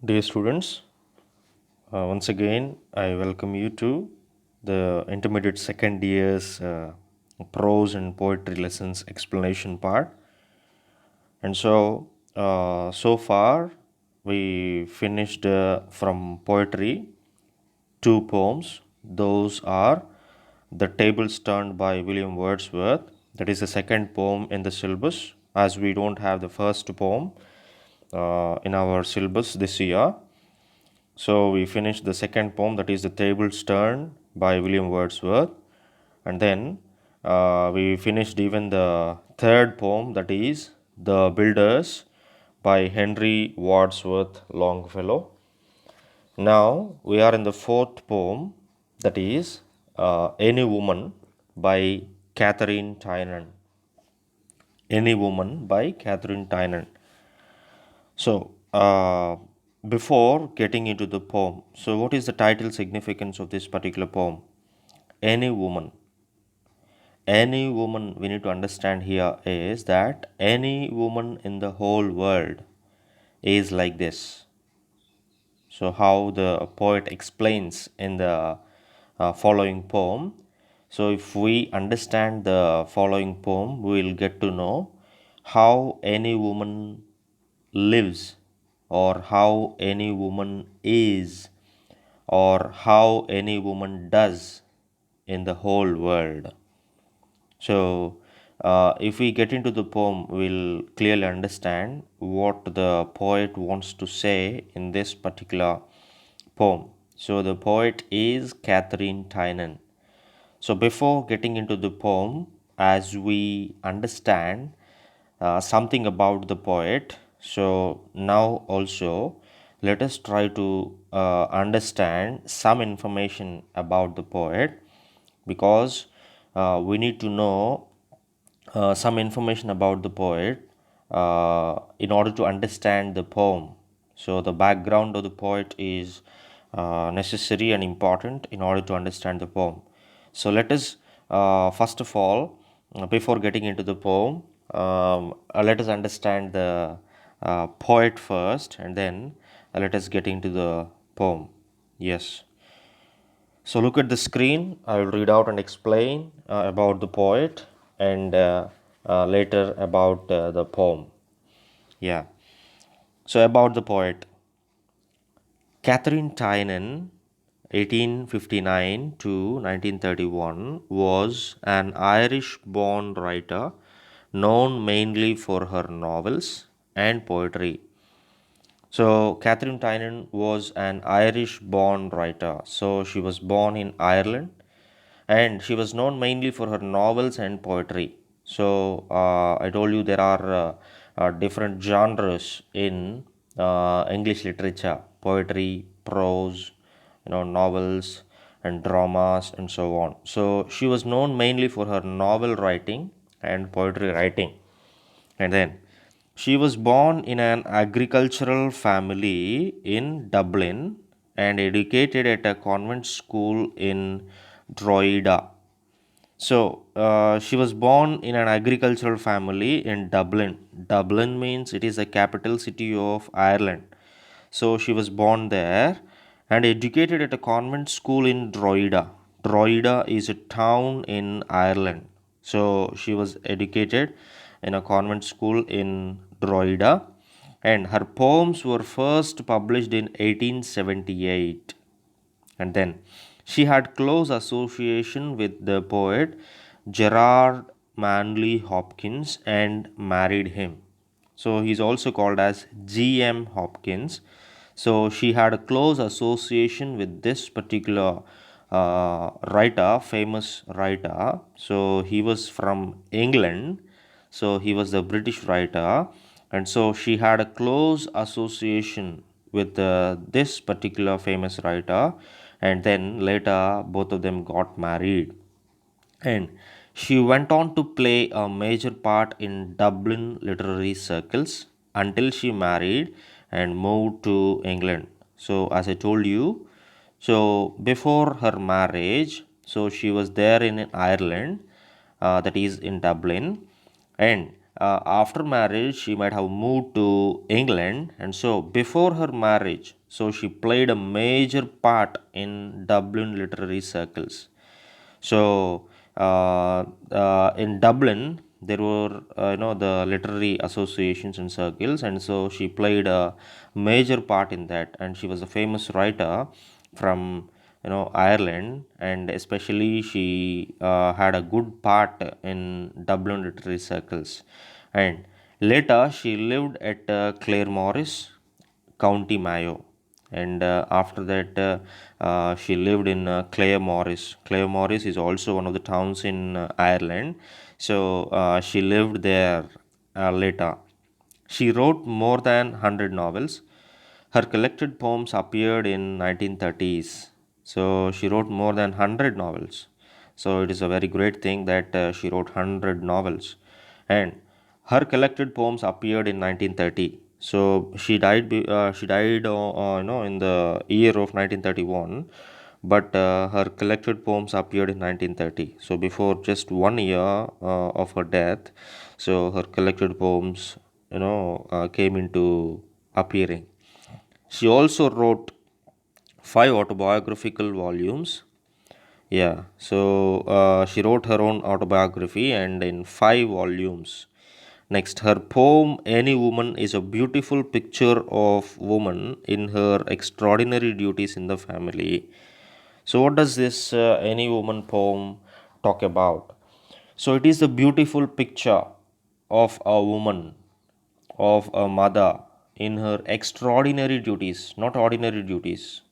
Dear students, once again I welcome you to the intermediate second year's prose and poetry lessons explanation part. And so far we finished from poetry two poems. Those are The Tables Turned by William Wordsworth. That is the second poem in the syllabus, as we don't have the first poem in our syllabus this year. So we finished the second poem, that is The Tables Turned by William Wordsworth. And then we finished even the third poem, that is The Builders by Henry Wadsworth Longfellow. Now we are in the fourth poem, that is Any Woman by Catherine Tynan. Any Woman by Catherine Tynan. So, before getting into the poem, so what is the title significance of this particular poem? Any woman. Any woman, we need to understand here is that any woman in the whole world is like this. So, how the poet explains in the following poem. So, if we understand the following poem, we will get to know how any woman lives, or how any woman is, or how any woman does in the whole world. So, if we get into the poem, we'll clearly understand what the poet wants to say in this particular poem. So, the poet is Catherine Tynan. So, before getting into the poem, as we understand something about the poet, so now also let us try to understand some information about the poet, because we need to know some information about the poet in order to understand the poem. So, the background of the poet is necessary and important in order to understand the poem. So, let us first of all, before getting into the poem, let us understand the poet first, and then let us get into the poem. Yes. So look at the screen. I will read out and explain about the poet, and later about the poem. Yeah. So about the poet, Catherine Tynan, 1859 to 1931, was an Irish-born writer known mainly for her novels and poetry. So, Catherine Tynan was an Irish born writer. So, she was born in Ireland, and she was known mainly for her novels and poetry. So, I told you there are different genres in English literature: poetry, prose, novels, and dramas, and so on. So, she was known mainly for her novel writing and poetry writing. And then she was born in an agricultural family in Dublin and educated at a convent school in Drogheda. So, she was born in an agricultural family in Dublin. Dublin means it is the capital city of Ireland. So, she was born there and educated at a convent school in Drogheda. Drogheda is a town in Ireland. So, she was educated in a convent school in Drogheda, and her poems were first published in 1878. And then she had close association with the poet Gerard Manley Hopkins and married him. So he's also called as G.M. Hopkins. So she had a close association with this particular writer, famous writer. So he was from England. So he was the British writer, and so she had a close association with this particular famous writer, and then later both of them got married, and she went on to play a major part in Dublin literary circles until she married and moved to England. So, as I told you, so before her marriage, so she was there in Ireland, that is in Dublin, and after marriage, she might have moved to England, and so before her marriage, so she played a major part in Dublin literary circles. So in Dublin, there were the literary associations and circles, and so she played a major part in that, and she was a famous writer from Ireland, and especially she had a good part in Dublin literary circles. And later she lived at Claremorris, County Mayo, and after that she lived in Claremorris. Claremorris is also one of the towns in Ireland, so she lived there later. She wrote more than 100 novels. Her collected poems appeared in 1930s. So she wrote more than 100 novels. So it is a very great thing that she wrote 100 novels. And her collected poems appeared in 1930. So she died in the year of 1931, but her collected poems appeared in 1930. So before just 1 year of her death, so her collected poems came into appearing. She also wrote five autobiographical volumes. Yeah, so she wrote her own autobiography and in five volumes. Next, her poem Any Woman is a beautiful picture of woman in her extraordinary duties in the family. So, what does this Any Woman poem talk about? So, it is a beautiful picture of a woman, of a mother in her extraordinary duties, not ordinary duties.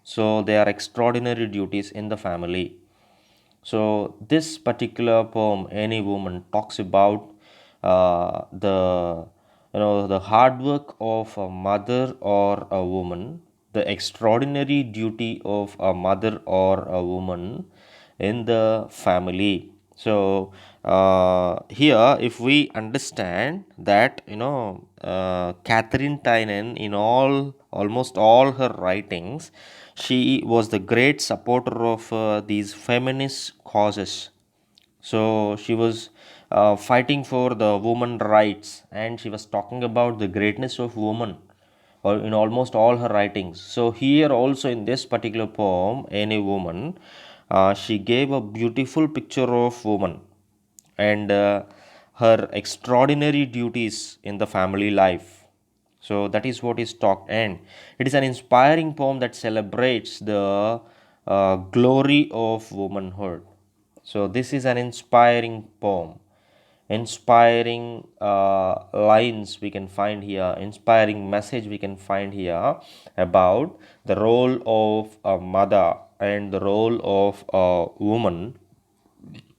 So, they are extraordinary duties in the family. So, this particular poem, Any Woman, talks about the hard work of a mother or a woman, the extraordinary duty of a mother or a woman in the family. So here, if we understand that Catherine Tynan, in almost all her writings, she was the great supporter of these feminist causes. So she was fighting for the woman rights, and she was talking about the greatness of woman or in almost all her writings. So here also in this particular poem, Any Woman, she gave a beautiful picture of woman and her extraordinary duties in the family life. So that is what is talked, and it is an inspiring poem that celebrates the glory of womanhood. So this is an inspiring poem, inspiring lines we can find here, inspiring message we can find here about the role of a mother and the role of a woman,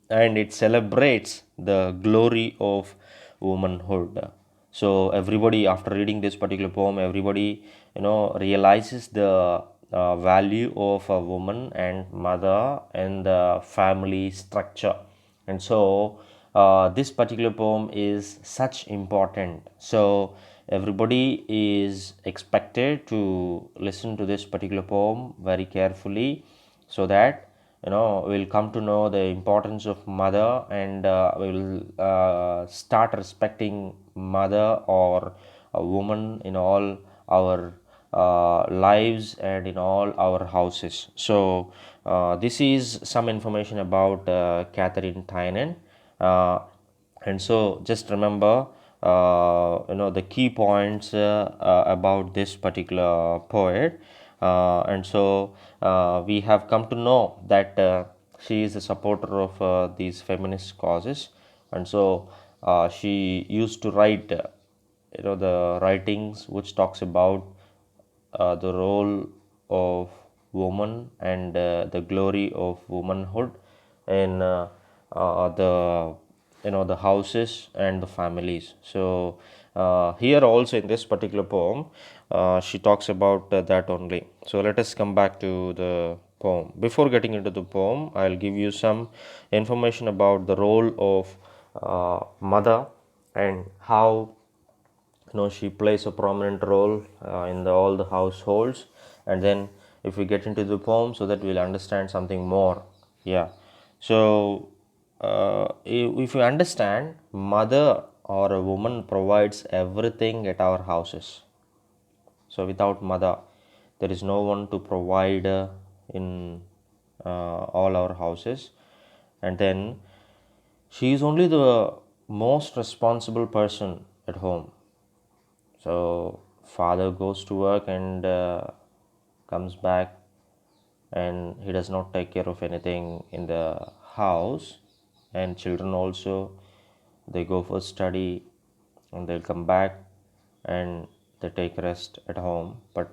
and it celebrates the glory of womanhood. So everybody, after reading this particular poem, everybody realizes the value of a woman and mother and the family structure. And so this particular poem is such important. So everybody is expected to listen to this particular poem very carefully, so that we'll come to know the importance of mother, and we'll start respecting mother or a woman in all our lives and in all our houses. So this is some information about Catherine Tynan, uh, and so just remember the key points about this particular poet. And so we have come to know that she is a supporter of these feminist causes, and so she used to write the writings which talks about the role of woman and the glory of womanhood in the the houses and the families. So here also in this particular poem she talks about that only. So let us come back to the poem. Before getting into the poem, I'll give you some information about the role of mother and how she plays a prominent role in all the households. And then if we get into the poem, so that we'll understand something more. Yeah, so if you understand, mother or a woman provides everything at our houses. So without mother, there is no one to provide in all our houses. And then she is only the most responsible person at home. So father goes to work and comes back, and he does not take care of anything in the house. And children also, they go for study and they'll come back and they take rest at home. But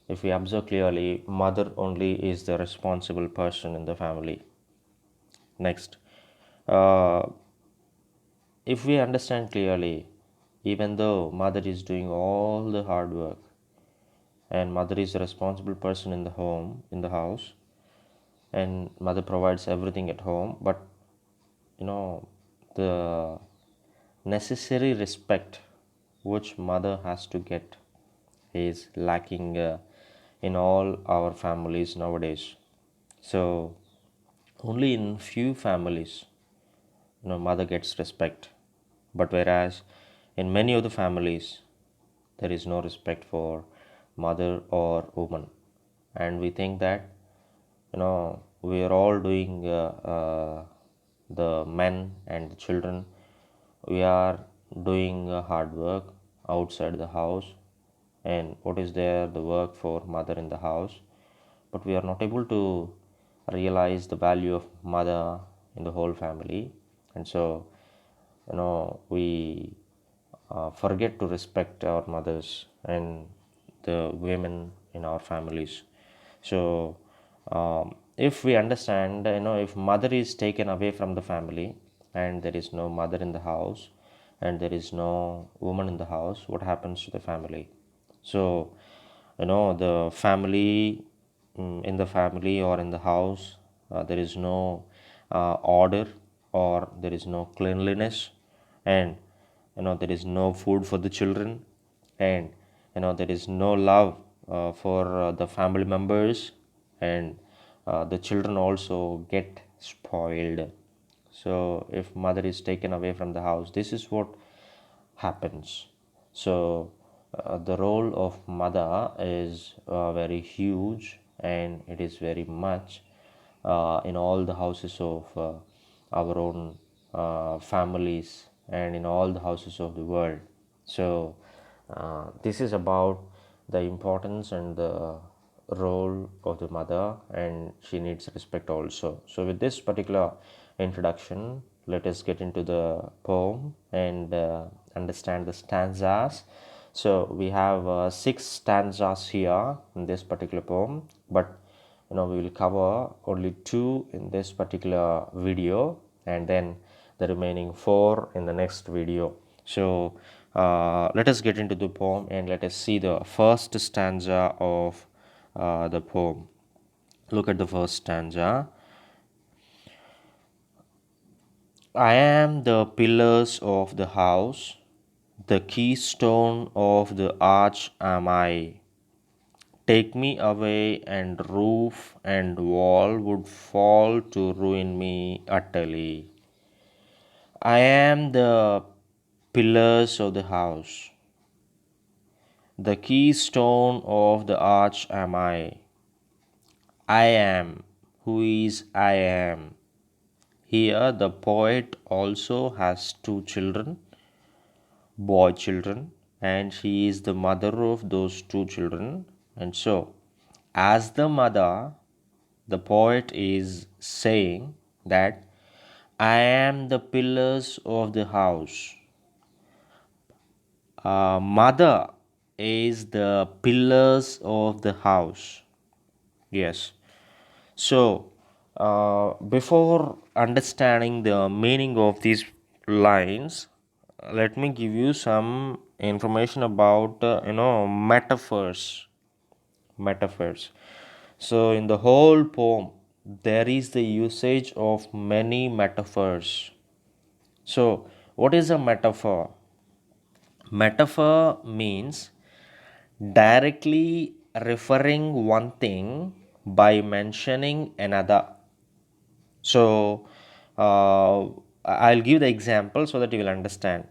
if we observe clearly, mother only is the responsible person in the family. Next, uh, if we understand clearly, even though mother is doing all the hard work and mother is the responsible person in the home, in the house, and mother provides everything at home, but the necessary respect which mother has to get is lacking in all our families nowadays. So only in few families mother gets respect, but whereas in many of the families there is no respect for mother or woman. And we think that we are all doing the men and the children, we are doing hard work outside the house, and what is there the work for mother in the house, but we are not able to realize the value of mother in the whole family. And so we forget to respect our mothers and the women in our families. So if we understand, if mother is taken away from the family and there is no mother in the house and there is no woman in the house, what happens to the family? So the family, in the family or in the house, there is no order, or there is no cleanliness, and there is no food for the children, and there is no love for the family members, and the children also get spoiled. So if mother is taken away from the house, this is what happens. So the role of mother is very huge, and it is very much in all the houses of our own families and in all the houses of the world. So this is about the importance and the role of the mother, and she needs respect also. So with this particular introduction, let us get into the poem and understand the stanzas. So we have 6 stanzas here in this particular poem, but we will cover only 2 in this particular video, and then the remaining 4 in the next video. So let us get into the poem and let us see the first stanza of the poem. Look at the first stanza. I am the pillars of the house, the keystone of the arch am I. Take me away, and roof and wall would fall to ruin me utterly. I am the pillars of the house, the keystone of the arch am I. I am who is I am. Here the poet also has 2 children, boy children, and she is the mother of those 2 children. And so, as the mother, the poet is saying that I am the pillars of the house. Mother is the pillars of the house. Yes. So, before understanding the meaning of these lines, let me give you some information about metaphors. Metaphors. So, in the whole poem, there is the usage of many metaphors. So, what is a metaphor? Metaphor means directly referring one thing by mentioning another. So I'll give the example so that you will understand.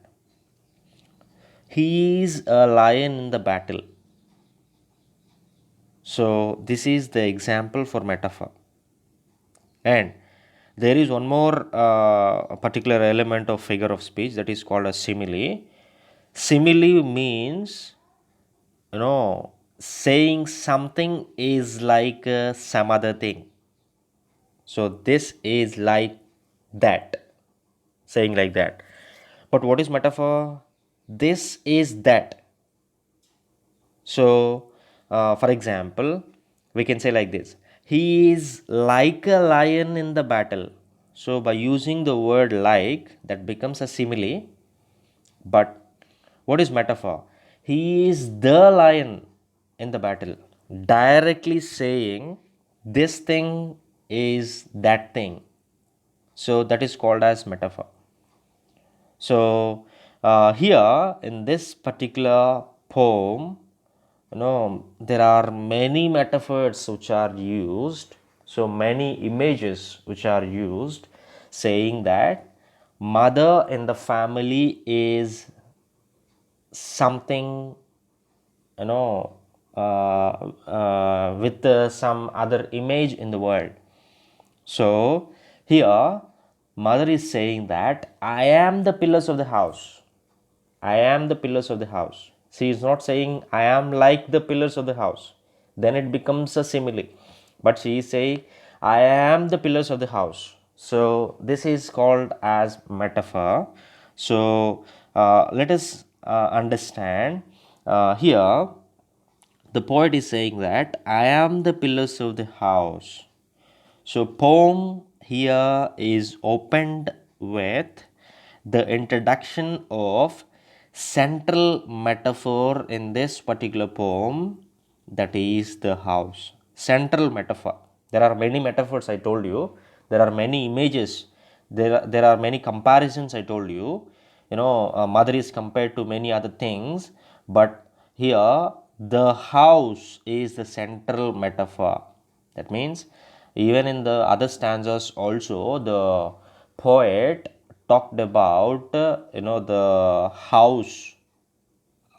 He is a lion in the battle. So this is the example for metaphor. And there is one more particular element of figure of speech that is called a simile. Simile means, saying something is like some other thing. So this is like that, saying like that. But what is metaphor? This is that. So, for example, we can say like this: He is like a lion in the battle. So, by using the word like, that becomes a simile. But what is metaphor? He is the lion in the battle, directly saying this thing is that thing. So, that is called as metaphor. So, here in this particular poem, there are many metaphors which are used, so many images which are used, saying that mother in the family is something, with some other image in the world. So here mother is saying that I am the pillars of the house. I am the pillars of the house. She is not saying I am like the pillars of the house. Then it becomes a simile. But she is saying I am the pillars of the house. So this is called as metaphor. So let us understand here the poet is saying that I am the pillars of the house. So poem here is opened with the introduction of central metaphor in this particular poem, that is the house. Central metaphor. There are many metaphors I told you. There are many images. There are many comparisons I told you. Mother is compared to many other things, but here the house is the central metaphor. That means even in the other stanzas also the poet talked about the house.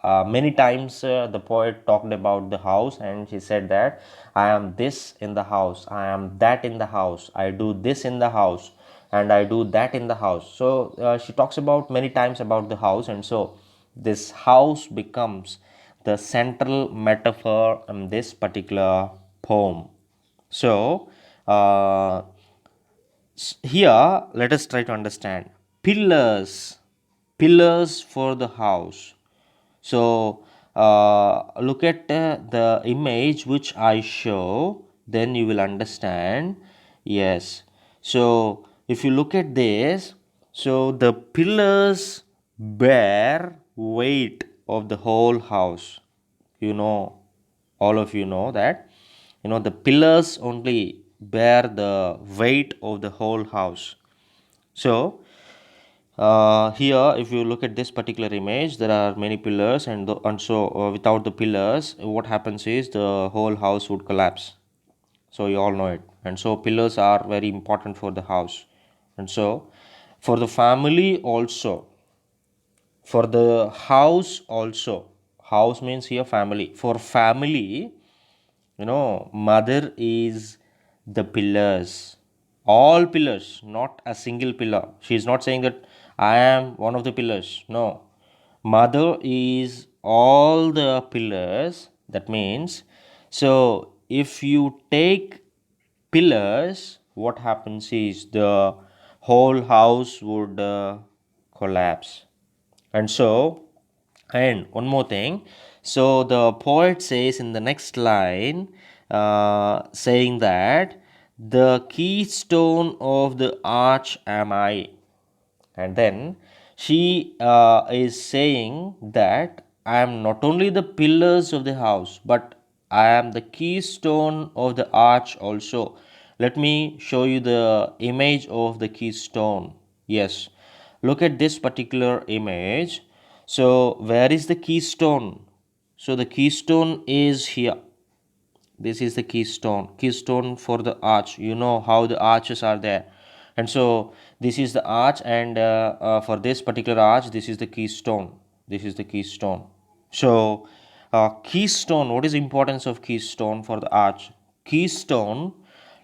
Many times the poet talked about the house, and she said that I am this in the house, I am that in the house, I do this in the house, and I do that in the house. So she talks about many times about the house, and so this house becomes the central metaphor in this particular poem. So here let us try to understand pillars for the house. So look at the image which I show, then you will understand. Yes. So if you look at this, so the pillars bear weight of the whole house. You know, all of you know that. The pillars only bear the weight of the whole house. So here if you look at this particular image, there are many pillars, and so without the pillars what happens is the whole house would collapse. So you all know it. And so pillars are very important for the house. And so for the family also, for the house also, house means here family. For family, mother is the pillars, all pillars, not a single pillar. She is not saying that I am one of the pillars. No, mother is all the pillars. That means, so if you take pillars, what happens is the whole house would collapse. And so, and one more thing. So the poet says in the next line, saying that the keystone of the arch am I. And then she is saying that I am not only the pillars of the house, but I am the keystone of the arch also. Let me show you the image of the keystone. Yes, look at this particular image. So, where is the keystone? So, the keystone is here. This is the keystone for the arch. You know how the arches are there. And so, this is the arch, and for this particular arch, this is the keystone. This is the keystone. So keystone, what is the importance of keystone for the arch? Keystone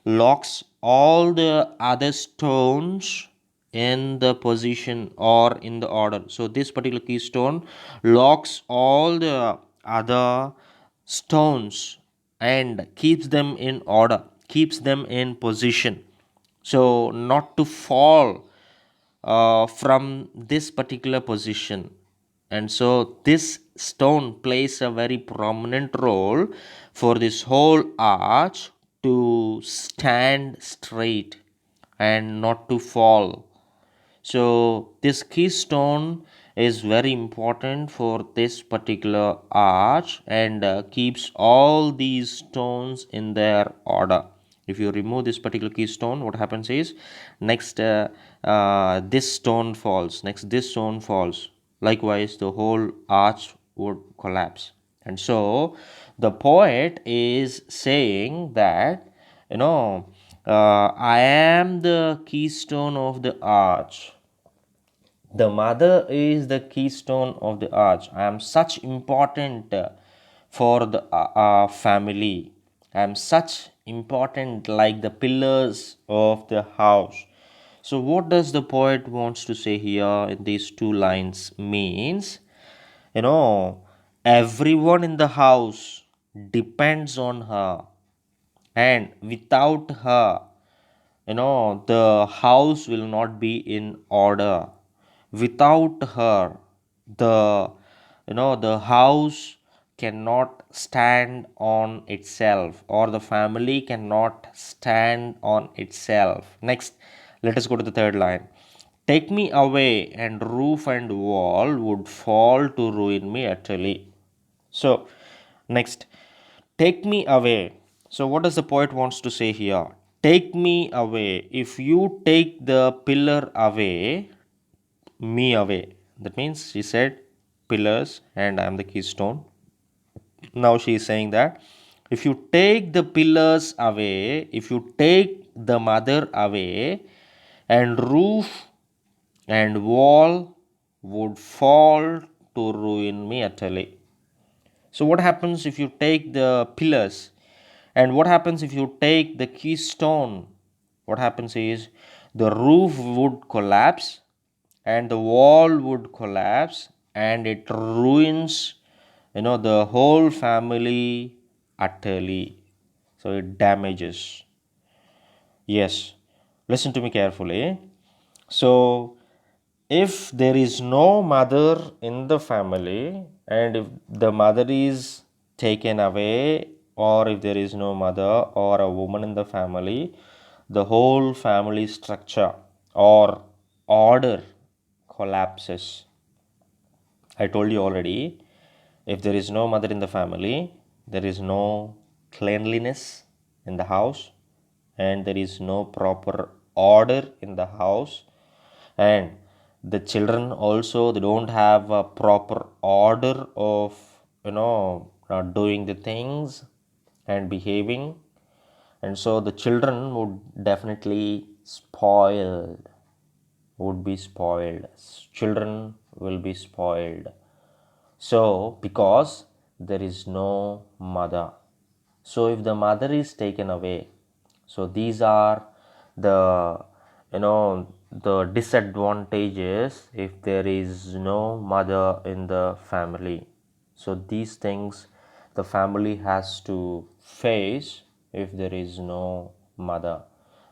locks all the other stones in the position or in the order. So this particular keystone locks all the other stones and keeps them in order, keeps them in position, so not to fall from this particular position. And so this stone plays a very prominent role for this whole arch to stand straight and not to fall. So this keystone is very important for this particular arch and keeps all these stones in their order. If you remove this particular keystone, what happens is next this stone falls, next this stone falls. Likewise, the whole arch would collapse. And so the poet is saying that, I am the keystone of the arch. The mother is the keystone of the arch. I am such important for the family. I am such important like the pillars of the house. So what does the poet wants to say here in these two lines means, you know, everyone in the house depends on her, and without her, the house will not be in order. Without her, the the house cannot stand on itself, or the family cannot stand on itself. Next, let us go to the third line. Take me away, and roof and wall would fall to ruin me utterly. So, next, take me away. So, what does the poet wants to say here? Take me away. If you take the pillar away, me away. That means she said pillars and I am the keystone. Now she is saying that if you take the pillars away, if you take the mother away, and roof and wall would fall to ruin me utterly. So, what happens if you take the pillars? And what happens if you take the keystone? What happens is the roof would collapse and the wall would collapse, and it ruins, the whole family utterly. So it damages. Yes, listen to me carefully. So, if there is no mother in the family, and if the mother is taken away, or if there is no mother or a woman in the family, the whole family structure or order collapses. I told you already, if there is no mother in the family, there is no cleanliness in the house, and there is no proper order in the house, and the children also, they don't have a proper order of, doing the things and behaving, and so the children would definitely spoiled, would be spoiled. Children will be spoiled. So, because there is no mother. So, if the mother is taken away, so these are the, the disadvantages if there is no mother in the family. So, these things the family has to face if there is no mother,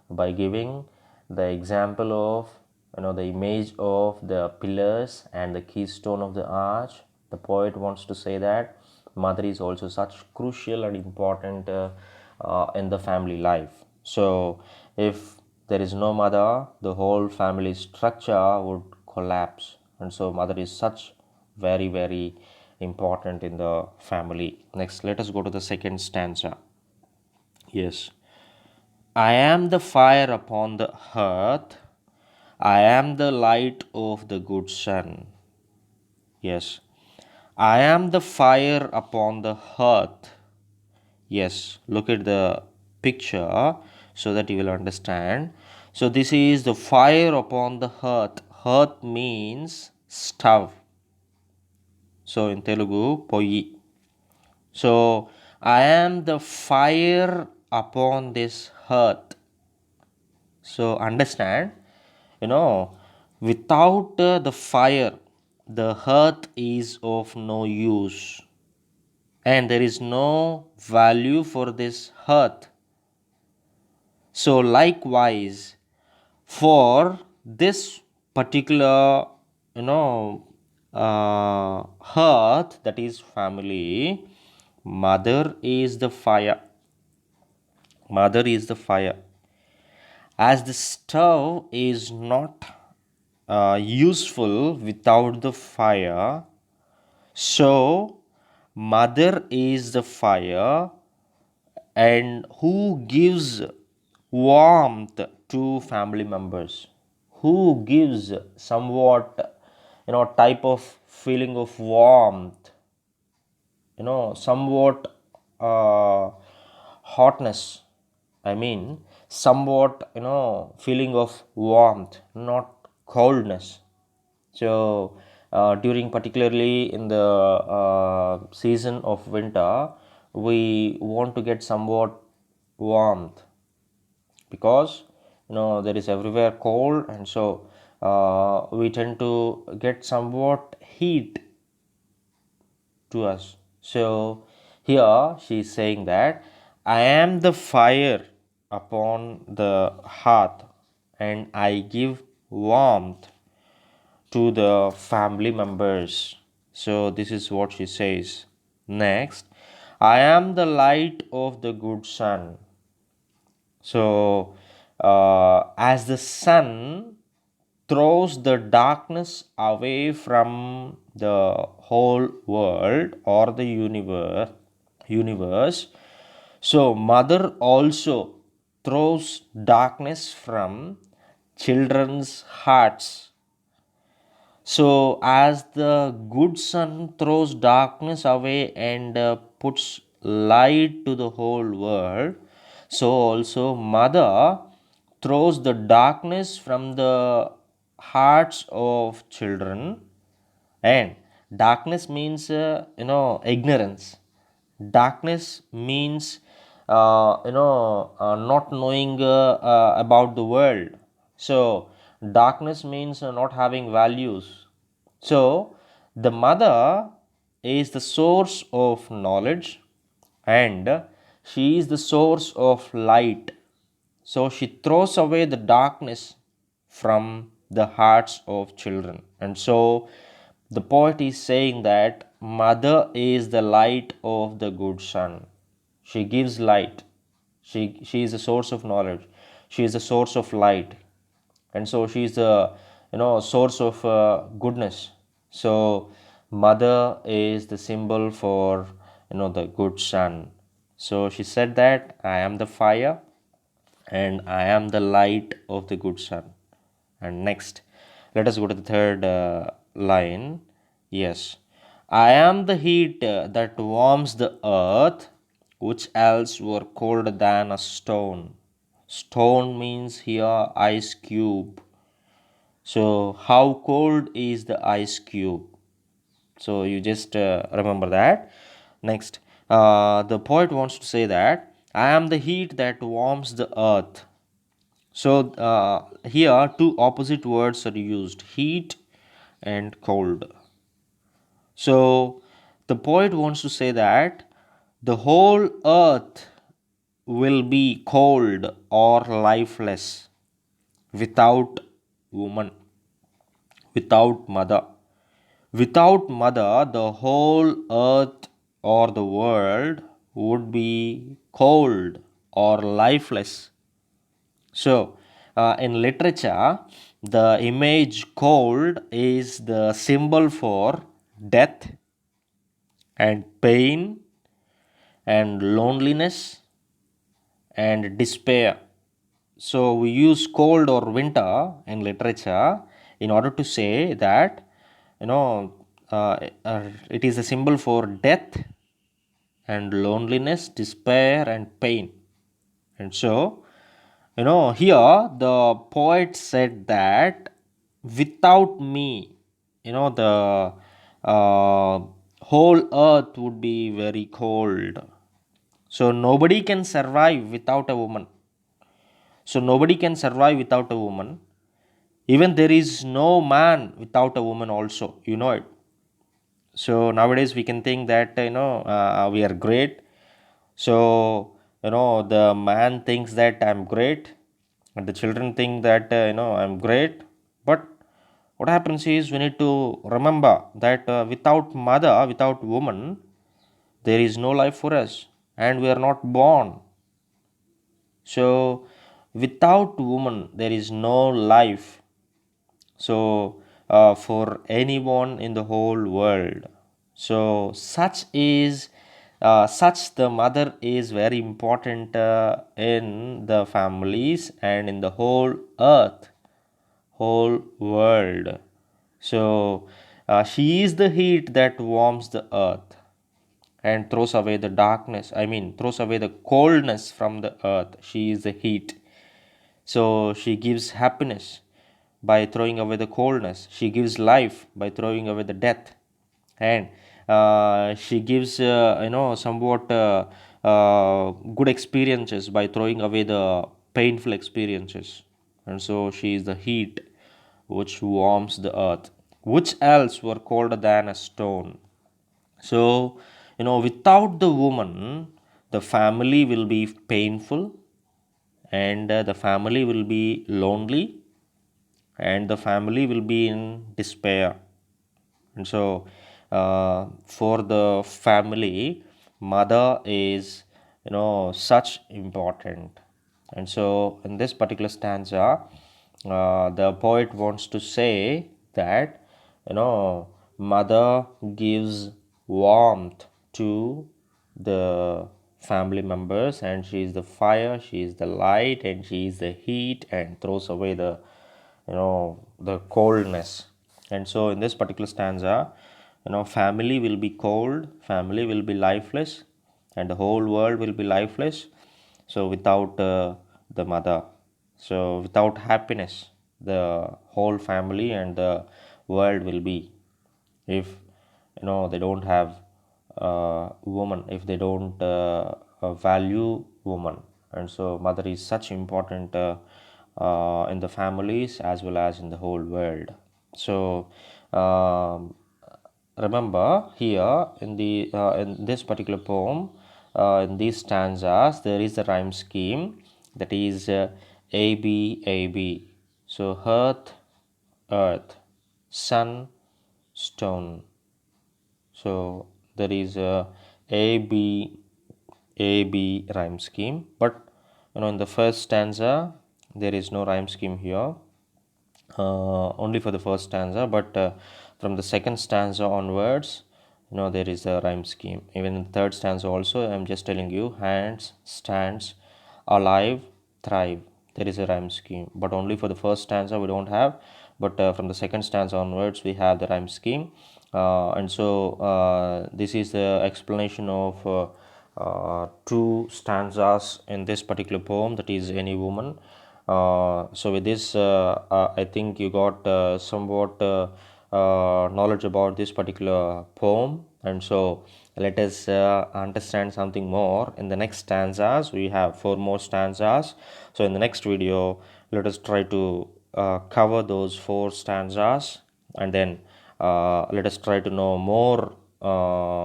by giving the example of, the image of the pillars and the keystone of the arch. The poet wants to say that mother is also such crucial and important in the family life. So if there is no mother, the whole family structure would collapse, and so mother is such very very important in the family. Next, let us go to the second stanza. Yes. I am the fire upon the hearth, I am the light of the good sun. Yes. I am the fire upon the hearth. Yes. Look at the picture so that you will understand. So, this is the fire upon the hearth. Hearth means stove. So in Telugu, poyi. So I am the fire upon this earth. So understand, without the fire, the earth is of no use, and there is no value for this earth. So likewise, for this particular, you know, earth, that is family, mother is the fire. Mother is the fire. As the stove is not useful without the fire, so mother is the fire, and who gives warmth to family members, who gives somewhat, type of feeling of warmth, somewhat hotness, I mean somewhat, feeling of warmth, not coldness. So during particularly in the season of winter, we want to get somewhat warmth, because there is everywhere cold, and so we tend to get somewhat heat to us. So here she is saying that I am the fire upon the hearth, and I give warmth to the family members. So this is what she says. Next, I am the light of the good sun. So as the sun throws the darkness away from the whole world or the universe, so mother also throws darkness from children's hearts. So as the good sun throws darkness away and puts light to the whole world, so also mother throws the darkness from the hearts of children. And darkness means ignorance. Darkness means not knowing about the world. So darkness means not having values. So the mother is the source of knowledge, and she is the source of light. So she throws away the darkness from the hearts of children. And so the poet is saying that mother is the light of the good sun. She gives light. She is a source of knowledge. She is a source of light. And so she is the source of goodness. So mother is the symbol for the good sun. So she said that I am the fire, and I am the light of the good sun. And next, let us go to the third line. Yes, I am the heat that warms the earth, which else were colder than a stone. Stone means here ice cube. So, how cold is the ice cube? So, you just remember that. Next, the poet wants to say that I am the heat that warms the earth. So here two opposite words are used, heat and cold. So the poet wants to say that the whole earth will be cold or lifeless without woman, without mother. Without mother, the whole earth or the world would be cold or lifeless. So, in literature, the image cold is the symbol for death and pain and loneliness and despair. So, we use cold or winter in literature in order to say that, it is a symbol for death and loneliness, despair, and pain. And so, here the poet said that without me, the uh, whole earth would be very cold. So nobody can survive without a woman. So nobody can survive without a woman. Even there is no man without a woman also. You know it. So nowadays we can think that we are great. So the man thinks that I'm great, and the children think that I'm great. But what happens is we need to remember that without mother, without woman, there is no life for us, and we are not born. So without woman, there is no life. So for anyone in the whole world. So such the mother is very important in the families and in the whole world. So she is the heat that warms the earth and throws away the darkness. I mean, throws away the coldness from the earth. She is the heat. So she gives happiness by throwing away the coldness. She gives life by throwing away the death, and she gives somewhat good experiences by throwing away the painful experiences. And so she is the heat which warms the earth, which else were colder than a stone. So without the woman, the family will be painful, and the family will be lonely, and the family will be in despair. And so for the family, mother is such important. And so in this particular stanza, the poet wants to say that mother gives warmth to the family members, and she is the fire, she is the light, and she is the heat, and throws away the coldness. And so in this particular stanza, family will be cold, family will be lifeless, and the whole world will be lifeless. So without the mother, so without happiness, the whole family and the world will be, if they don't have woman, if they don't value woman. And so mother is such important in the families as well as in the whole world. So remember here in this particular poem, in these stanzas, there is a rhyme scheme, that is A B A B. So earth, sun, stone. So there is a B rhyme scheme, but in the first stanza there is no rhyme scheme here, only for the first stanza. But from the second stanza onwards, there is a rhyme scheme. Even in the third stanza also, I'm just telling you, hands, stands, alive, thrive. There is a rhyme scheme, but only for the first stanza we don't have. But from the second stanza onwards, we have the rhyme scheme. And so this is the explanation of two stanzas in this particular poem, that is Any Woman. So with this, I think you got somewhat knowledge about this particular poem. And so let us understand something more in the next stanzas. We have 4 more stanzas. So in the next video, let us try to cover those 4 stanzas, and then let us try to know more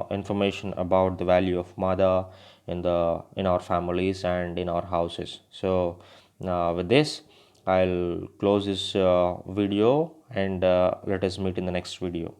information about the value of mother in our families and in our houses. So with this, I'll close this video, and let us meet in the next video.